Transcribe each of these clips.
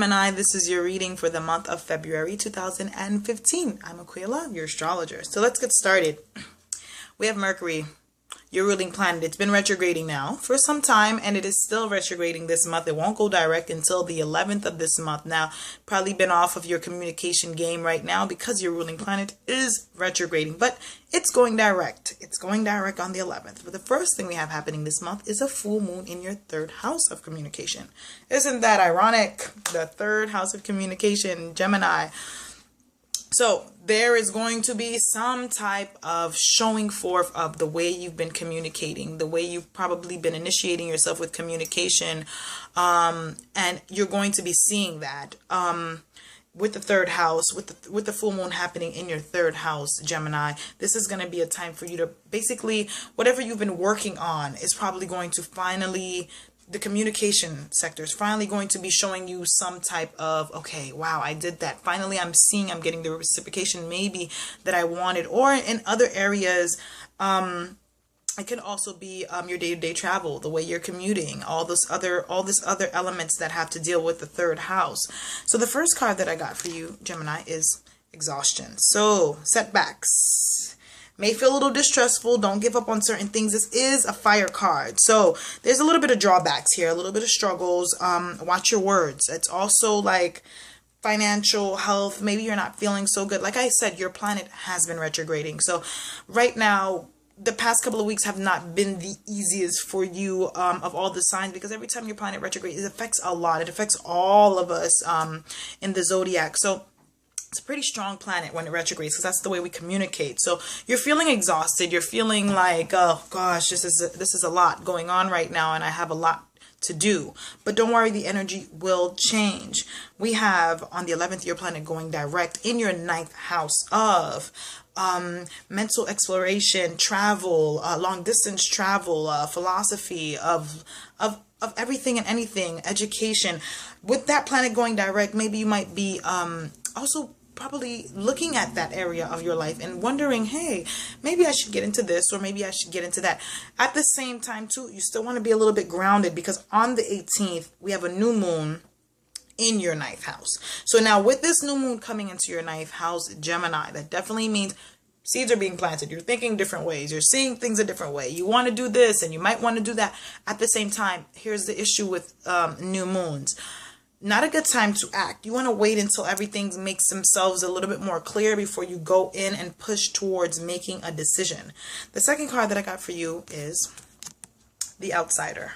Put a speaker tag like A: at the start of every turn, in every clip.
A: Gemini, this is your reading for the month of February 2015. I'm Aquila, your astrologer. So let's get started. We have Mercury, your ruling planet. It's been retrograding now for some time, and it is still retrograding this month. It won't go direct until the 11th of this month. Now, probably been off of your communication game right now because your ruling planet is retrograding, but it's going direct. It's going direct on the 11th. But the first thing we have happening this month is a full moon in your third house of communication. Isn't that ironic? The third house of communication, Gemini. So there is going to be some type of showing forth of the way you've been communicating, the way you've probably been initiating yourself with communication, and you're going to be seeing that with the third house, with the full moon happening in your third house, Gemini. This is going to be a time for you to basically, whatever you've been working on is probably going to finally, the communication sector is finally going to be showing you some type of, okay, wow, I did that. Finally, I'm getting the reciprocation maybe that I wanted. Or in other areas, it can also be your day-to-day travel, the way you're commuting, all this other elements that have to deal with the third house. So the first card that I got for you, Gemini, is Exhaustion. So setbacks may feel a little distressful. Don't give up on certain things. This is a fire card. So there's a little bit of drawbacks here, a little bit of struggles. Watch your words. It's also like financial health. Maybe you're not feeling so good. Like I said, your planet has been retrograding. So right now, the past couple of weeks have not been the easiest for you of all the signs, because every time your planet retrogrades, it affects a lot. It affects all of us in the zodiac. So it's a pretty strong planet when it retrogrades, because that's the way we communicate. So you're feeling exhausted. You're feeling like, oh gosh, this is a lot going on right now, and I have a lot to do. But don't worry, the energy will change. We have on the 11th your planet going direct in your 9th house of mental exploration, travel, long distance travel, philosophy of everything and anything, education. With that planet going direct, maybe you might be also probably looking at that area of your life and wondering, hey, maybe I should get into this, or maybe I should get into that. At the same time too, you still want to be a little bit grounded, because on the 18th we have a new moon in your 9th house. So now with this new moon coming into your 9th house, Gemini, that definitely means seeds are being planted. You're thinking different ways. You're seeing things a different way. You want to do this and you might want to do that. At the same time, here's the issue with new moons. Not a good time to act. You want to wait until everything makes themselves a little bit more clear before you go in and push towards making a decision. The second card that I got for you is the Outsider.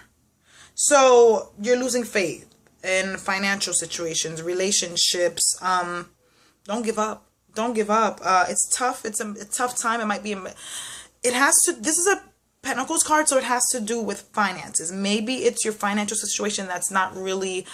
A: So you're losing faith in financial situations, relationships. Don't give up. Don't give up. It's tough. It's a tough time. It might be, this is a Pentacles card, so it has to do with finances. Maybe it's your financial situation that's not really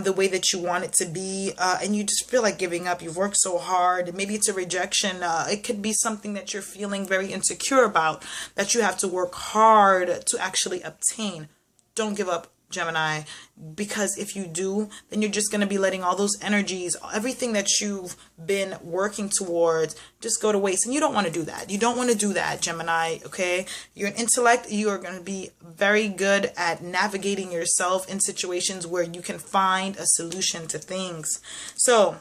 A: the way that you want it to be, and you just feel like giving up. You've worked so hard. Maybe it's a rejection. It could be something that you're feeling very insecure about, that you have to work hard to actually obtain. Don't give up, Gemini, because if you do, then you're just going to be letting all those energies, everything that you've been working towards, just go to waste. And you don't want to do that. You don't want to do that, Gemini, okay? You're an intellect. You are going to be very good at navigating yourself in situations where you can find a solution to things. So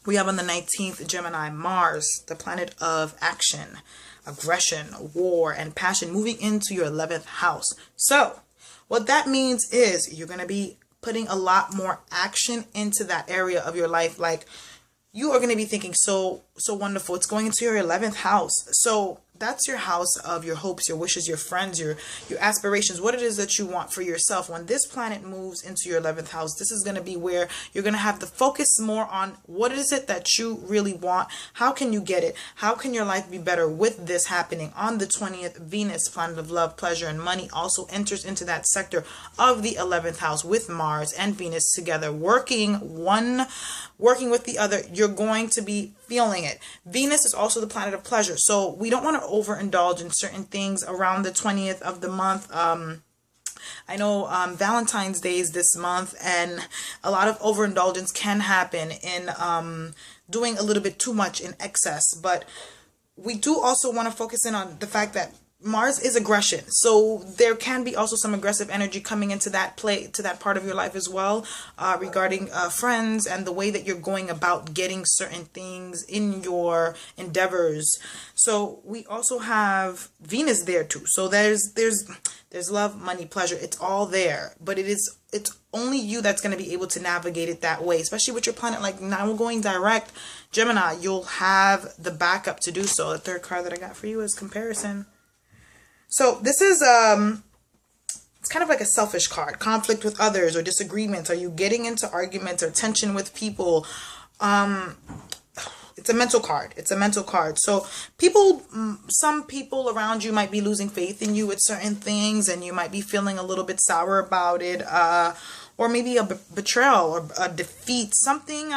A: we have on the 19th, Gemini, Mars, the planet of action, aggression, war, and passion, moving into your 11th house. So what that means is you're going to be putting a lot more action into that area of your life. Like, you are going to be thinking, so wonderful. It's going into your 11th house. So that's your house of your hopes, your wishes, your friends, your aspirations, what it is that you want for yourself. When this planet moves into your 11th house, this is going to be where you're going to have to focus more on what is it that you really want. How can you get it? How can your life be better with this happening? On the 20th, Venus, planet of love, pleasure, and money, also enters into that sector of the 11th house with Mars and Venus together, working with the other. You're going to be feeling it. Venus is also the planet of pleasure. So we don't want to overindulge in certain things around the 20th of the month. I know Valentine's Day is this month, and a lot of overindulgence can happen in doing a little bit too much in excess. But we do also want to focus in on the fact that Mars is aggression. So there can be also some aggressive energy coming into that part of your life as well, regarding friends and the way that you're going about getting certain things in your endeavors. So we also have Venus there too. So there's love, money, pleasure. It's all there, but it's only you that's going to be able to navigate it that way, especially with your planet like now going direct, Gemini. You'll have the backup to do so. The third card that I got for you is comparison. So this is it's kind of like a selfish card. Conflict with others or disagreements. Are you getting into arguments or tension with people? It's a mental card. It's a mental card. So some people around you might be losing faith in you with certain things, and you might be feeling a little bit sour about it, or maybe a betrayal or a defeat. Something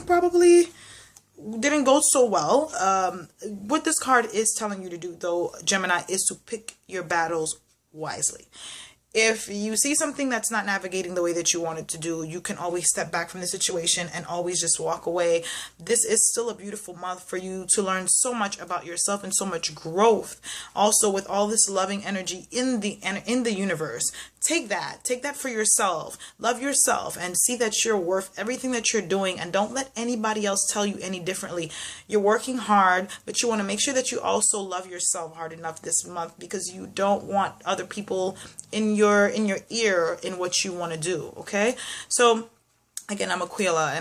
A: probably didn't go so well. What this card is telling you to do, though, Gemini, is to pick your battles wisely. If you see something that's not navigating the way that you want it to do, you can always step back from the situation and always just walk away. This is still a beautiful month for you to learn so much about yourself and so much growth. Also, with all this loving energy in the universe, take that for yourself. Love yourself and see that you're worth everything that you're doing, and don't let anybody else tell you any differently. You're working hard, but you want to make sure that you also love yourself hard enough this month, because you don't want other people in your ear in what you want to do. Okay, so again, I'm Aquila, and